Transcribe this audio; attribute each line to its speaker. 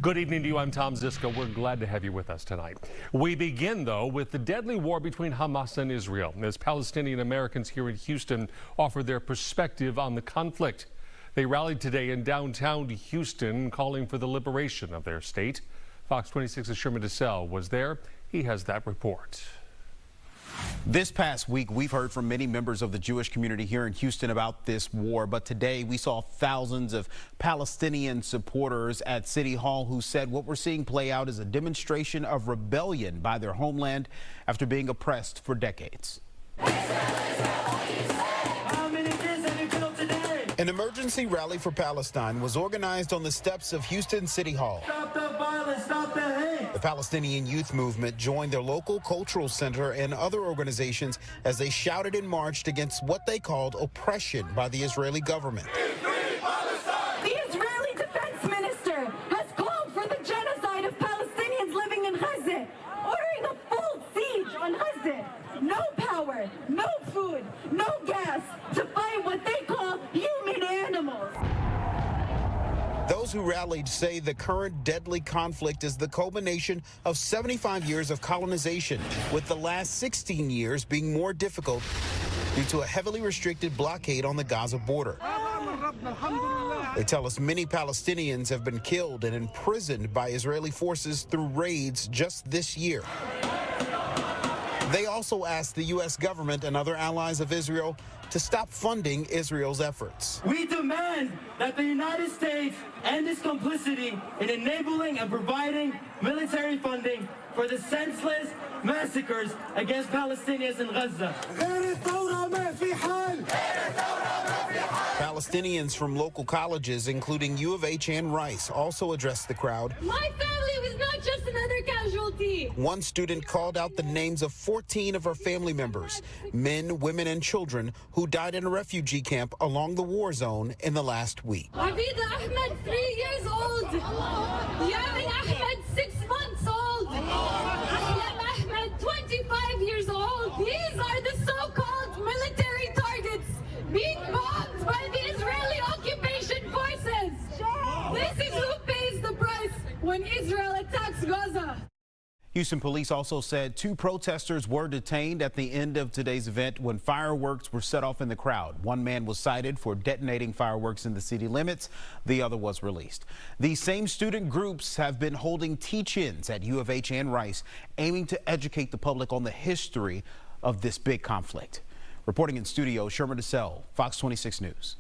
Speaker 1: Good evening to you. I'm Tom Ziska. We're glad to have you with us tonight. We begin, though, with the deadly war between Hamas and Israel, as Palestinian Americans here in Houston offer their perspective on the conflict. They rallied today in downtown Houston, calling for the liberation of their state. Fox 26's Sherman Desselle was there. He has that report.
Speaker 2: This past week, we've heard from many members of the Jewish community here in Houston about this war, but today we saw thousands of Palestinian supporters at City Hall who said what we're seeing play out is a demonstration of rebellion by their homeland after being oppressed for decades. An emergency rally for Palestine was organized on the steps of Houston City Hall.
Speaker 3: Stop the violence, stop the hate.
Speaker 2: The Palestinian Youth Movement joined their local cultural center and other organizations as they shouted and marched against what they called oppression by the Israeli government.
Speaker 4: The Israeli defense minister has called for the genocide of Palestinians living in Gaza, ordering a full siege on Gaza. No power, no food, no gas to fight what they call human animals.
Speaker 2: Those who rallied say the current deadly conflict is the culmination of 75 years of colonization, with the last 16 years being more difficult due to a heavily restricted blockade on the Gaza border. They tell us many Palestinians have been killed and imprisoned by Israeli forces through raids just this year. They also asked the U.S. government and other allies of Israel to stop funding Israel's efforts.
Speaker 3: We demand that the United States end its complicity in enabling and providing military funding for the senseless massacres against Palestinians in Gaza.
Speaker 2: Palestinians from local colleges, including U of H and Rice, also addressed the crowd.
Speaker 4: My family was not just another casualty.
Speaker 2: One student called out the names of 14 of her family members, men, women, and children who died in a refugee camp along the war zone in the last week.
Speaker 4: Abida Ahmed, 3 years old. Yamin Ahmed, 6 months old. Aslam Ahmed, 25 years old. These are the so-called military targets being bombed by the Israeli occupation forces. This is who pays the price when Israel attacks Gaza.
Speaker 2: Houston police also said 2 protesters were detained at the end of today's event when fireworks were set off in the crowd. One man was cited for detonating fireworks in the city limits. The other was released. These same student groups have been holding teach-ins at U of H and Rice, aiming to educate the public on the history of this big conflict. Reporting in studio, Sherman Desselle, Fox 26 News.